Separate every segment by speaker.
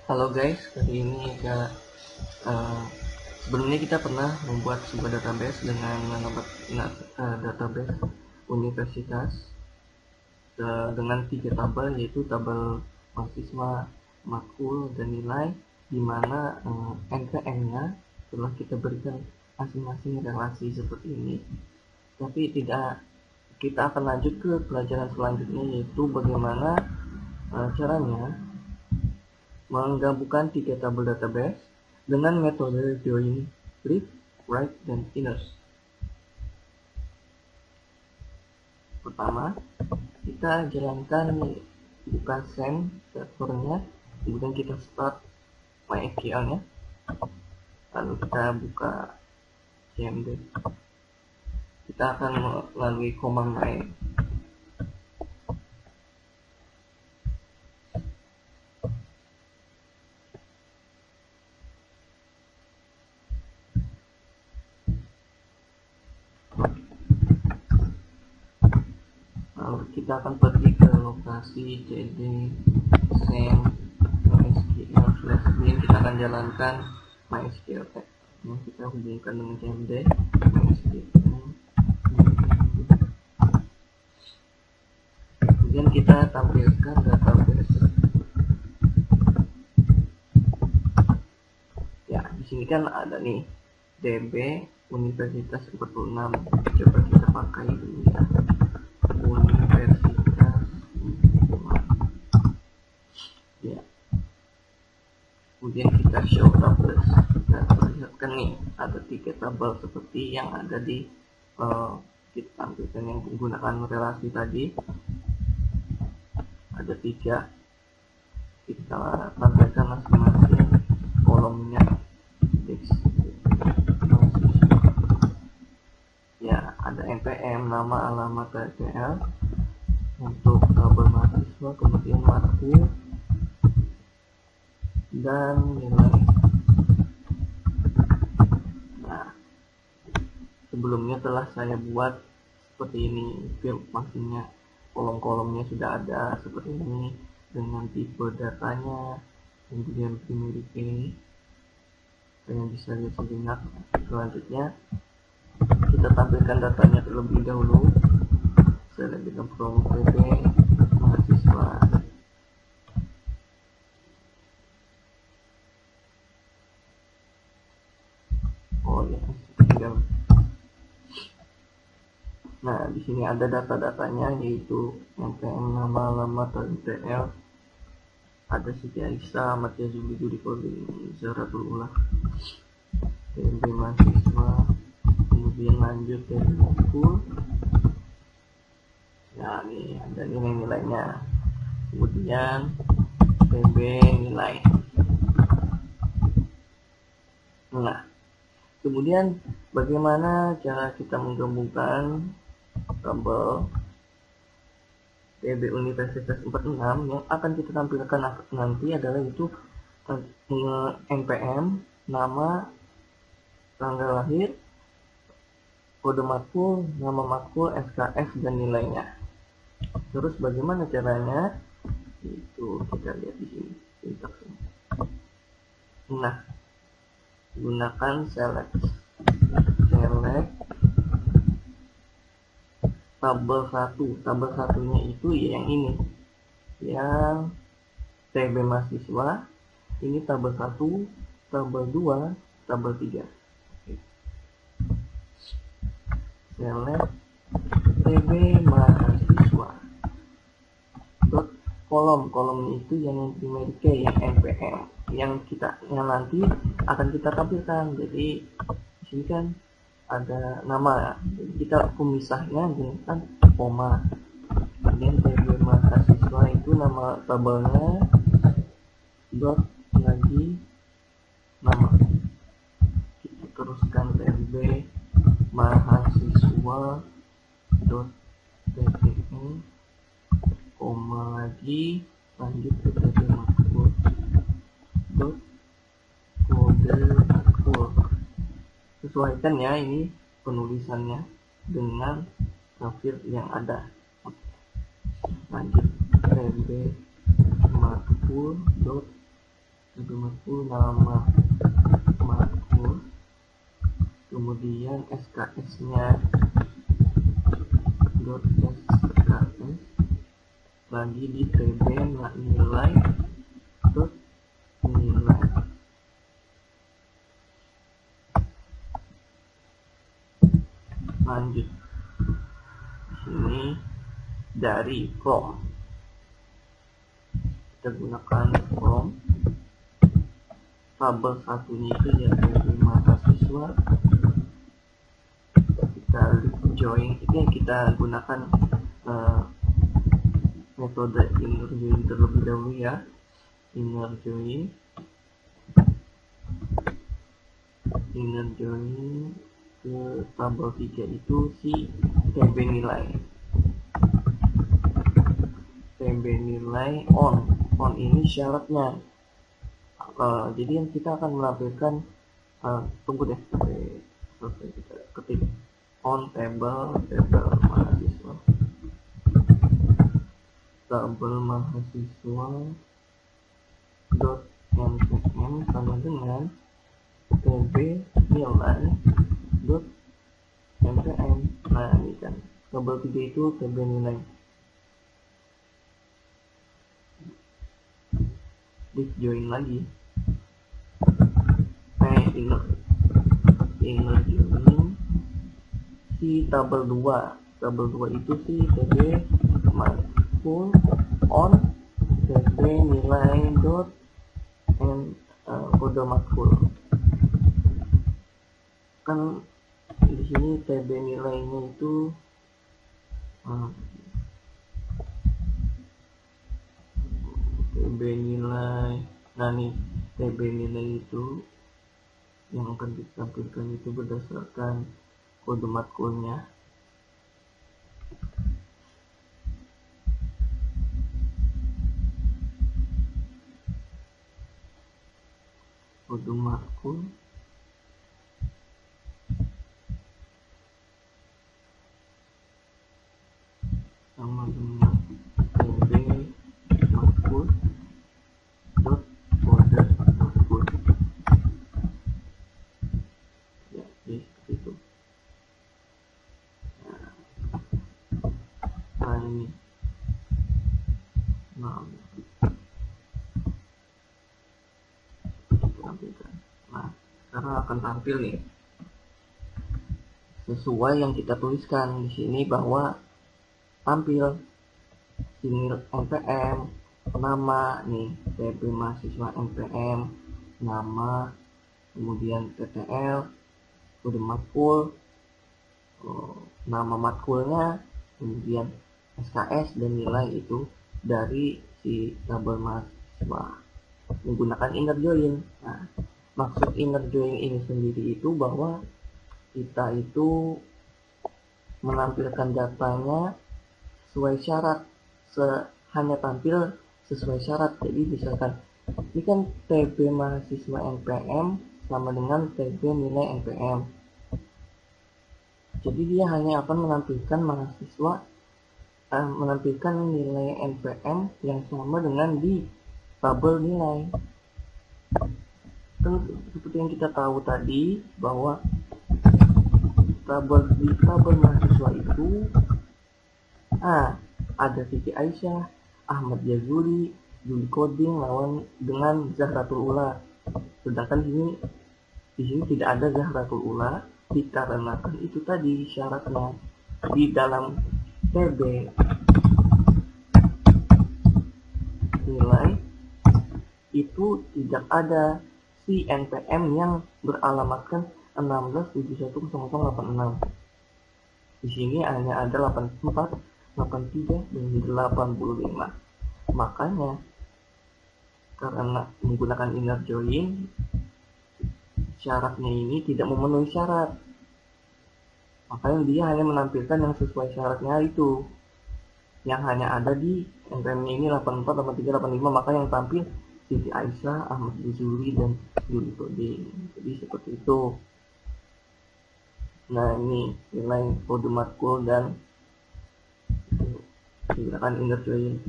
Speaker 1: Halo guys, kali ini eh, sebelumnya kita pernah membuat sebuah database dengan database universitas dengan 3 tabel, yaitu tabel mahasiswa, matkul, dan nilai, di mana NPM-nya telah kita berikan masing-masing relasi seperti ini. Tapi kita akan lanjut ke pelajaran selanjutnya, yaitu bagaimana caranya menggabungkan 3 tabel database dengan metode join, read, write, dan inner. Pertama, kita jalankan buka send servernya, kemudian kita start MySQL nya, lalu kita buka cmd. Kita akan melalui command line. Kita akan pergi ke lokasi cd send mysql/bin. Kita akan jalankan mysql tag. Kita hubungkan dengan cmd mysql. Kemudian kita tampilkan database. Ya, di sini kan ada nih DB Universitas 46. Coba kita pakai dulu ya. Universitas. Ya. Kemudian kita show tables. Kita perlihatkan nih ada 3 tabel seperti yang ada di kita tampilkan yang menggunakan relasi tadi. Ada 3. Kita tampilkan masing-masing kolomnya. Ya, ada NPM, nama, alamat, TTL untuk tabel mahasiswa, kemudian matkul dan nilai. Nah, sebelumnya telah saya buat seperti ini, field masingnya, kolom-kolomnya sudah ada seperti ini dengan tipe datanya, kemudian primary key. Kalian bisa lihat sejenak. Selanjutnya kita tampilkan datanya terlebih dahulu. Saya lanjutkan from PB mahasiswa. Oh ya, tinggal. Nah, di sini ada data-datanya, yaitu NPM, nama, alamat, dan TL. Ada Siti Aisyah, Ahmad Yazuli, Judi Koding, Zaratul Ulah, TB mahasiswa. Kemudian lanjut ke matkul. Nah, ini ada nilai-nilainya. Kemudian TB nilai. Nah, kemudian bagaimana cara kita menggabungkan tabel TB Universitas 46 yang akan kita tampilkan nanti adalah itu NPM, nama, tanggal lahir, kode matkul, nama matkul, SKS, dan nilainya. Terus bagaimana caranya? Itu kita lihat di sini sintaksnya. Nah, gunakan select tabel 1. Tabel satunya itu yang ini, yang TB mahasiswa. Ini tabel 1, tabel 2, tabel 3. Select TB mahasiswa. Kolom itu yang primary key, yang NPM, yang nanti akan kita tampilkan. Jadi di sini kan ada nama, jadi kita pemisahnya dengan koma. Kemudian TB mahasiswa itu nama tabelnya, dot lagi nama. Kita teruskan TB mahasiswa dot ttn, koma lagi, lanjut ke TB matkul dot kode matkul. Sesuaikan ya ini penulisannya dengan field yang ada. Lanjut TB matkul dot TB matkul nama matkul, kemudian SKS nya .sks lagi di TB nilai nilai. Lanjut sini dari from, kita gunakan from tabel satunya itu ya TB mahasiswa, kita join. Ini kita gunakan metode inner join terlebih dahulu ya. Inner join ke tabel 3 itu si TB nilai. TB nilai on ini syaratnya. Jadi yang kita akan menampilkan tunggu deh sampai selesai kita ketik on tabel mahasiswa, tabel mahasiswa .npm sama dengan TB nilai .npm. Nah ini kan tabel 3 itu TB nilai. Join lagi inner join si tabel 2 itu si TB matkul on TB nilai kode matkul. Kan di sini TB nilainya itu TB nilai. Nah nih TB nilai itu yang akan ditampilkan itu berdasarkan kode matkulnya. Kode matkul sama dengan TB matkul kode matkul ya, seperti itu. Nah ini sekarang akan tampil nih sesuai yang kita tuliskan di sini, bahwa tampil ini npm, nama nih TB mahasiswa npm, nama, kemudian ttl, kode matkul, nama matkulnya, kemudian SKS dan nilai itu dari si tabel mahasiswa menggunakan inner join. Nah, maksud inner join ini sendiri itu bahwa kita itu menampilkan datanya sesuai syarat, hanya tampil sesuai syarat. Jadi misalkan ini kan TB mahasiswa npm sama dengan TB nilai npm, jadi dia hanya akan menampilkan menampilkan nilai npm yang sama dengan di tabel nilai. Seperti yang kita tahu tadi bahwa di tabel mahasiswa itu ada Siti Aisyah, Ahmad Jazuli, Juli Coding lawan dengan Zahratul Ula. Sedangkan di sini tidak ada Zahratul Ula, dikarenakan itu tadi syaratnya di dalam TB nilai itu tidak ada si npm yang beralamatkan 16710086. Di sini hanya ada 84, 83 dan 85. Makanya karena menggunakan inner join, syaratnya ini tidak memenuhi syarat. Makanya dia hanya menampilkan yang sesuai syaratnya itu, yang hanya ada di npm ini 84, 83, 85. Maka yang tampil Siti Aisyah, Ahmad Jazuli dan Juli Coding. Jadi seperti itu. Nah ini nilai kode matkul dan menggunakan inner join.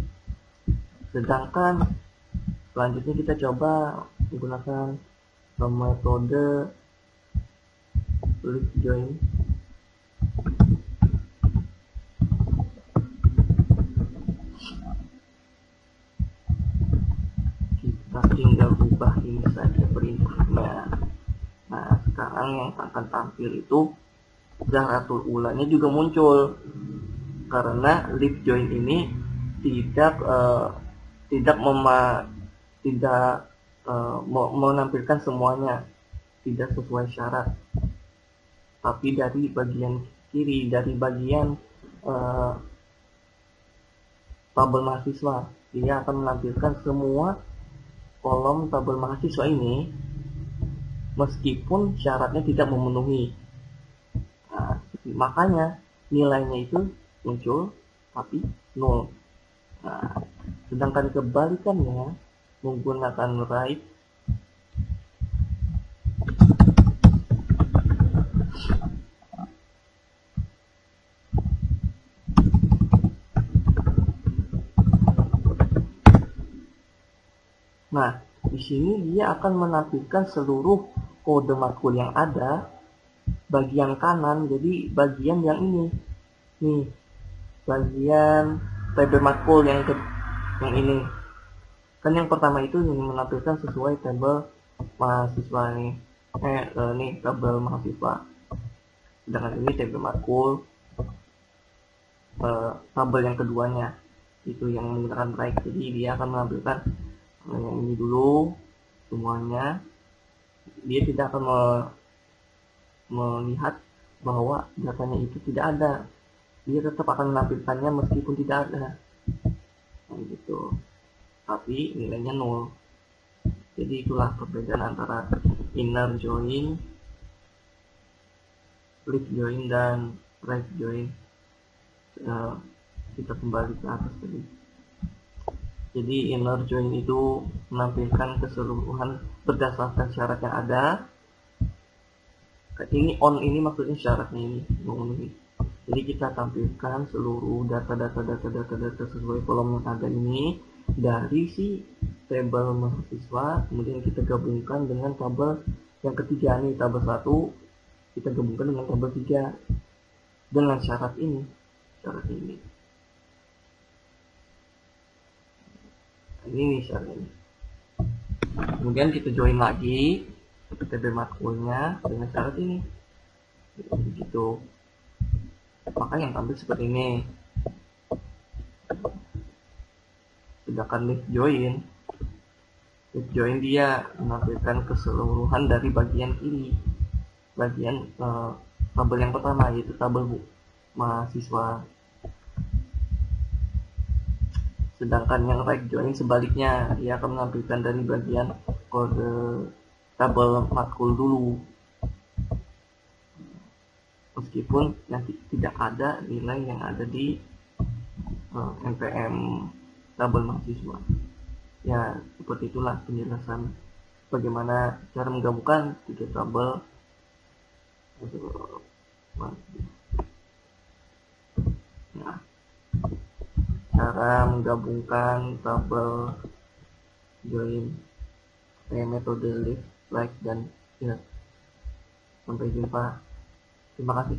Speaker 1: Sedangkan selanjutnya kita coba menggunakan metode lip join. Kita tinggal ubah ini saja perintahnya. Nah, sekarang yang akan tampil itu Zahratul Ulanya juga muncul, karena lip join ini tidak menampilkan semuanya, tidak sesuai syarat, tapi dari bagian kiri, dari bagian tabel mahasiswa, dia akan menampilkan semua kolom tabel mahasiswa ini meskipun syaratnya tidak memenuhi. Nah, makanya nilainya itu muncul tapi 0. Nah, sedangkan kebalikannya menggunakan right, nah di sini dia akan menampilkan seluruh kode matkul yang ada bagian kanan. Jadi bagian yang ini nih, bagian tabel matkul yang ini kan, yang pertama itu yang menampilkan sesuai tabel mahasiswa nih, nih tabel mahasiswa, sedangkan ini tabel matkul. Tabel yang keduanya itu yang menggunakan right, jadi dia akan menampilkan yang ini dulu semuanya. Dia tidak akan melihat bahwa datanya itu tidak ada, dia tetap akan menampilkannya meskipun tidak ada, gitu, tapi nilainya 0. Jadi itulah perbedaan antara inner join, lip join, dan right join. Kita kembali ke atas tadi. Jadi inner join itu menampilkan keseluruhan berdasarkan syarat yang ada. Ini on, ini maksudnya syaratnya ini memenuhi. Jadi kita tampilkan seluruh data sesuai kolom yang ada ini dari si tabel mahasiswa, kemudian kita gabungkan dengan tabel yang ketiga nih, tabel 1 kita gabungkan dengan tabel 3 dengan syarat ini. Ini syaratnya. Kemudian kita join lagi tabel matkulnya dengan syarat ini, gitu. Maka yang tampil seperti ini. Sedangkan lip join dia menampilkan keseluruhan dari bagian kiri, bagian tabel yang pertama, yaitu tabel mahasiswa. Sedangkan yang right join sebaliknya, dia akan menampilkan dari bagian kode tabel matkul dulu, meskipun nanti tidak ada nilai yang ada di NPM tabel mahasiswa. Ya, seperti itulah penjelasan bagaimana cara menggabungkan 3 tabel. Nah, cara menggabungkan tabel join pakai metode list, like, dan ya. Sampai jumpa. Terima kasih.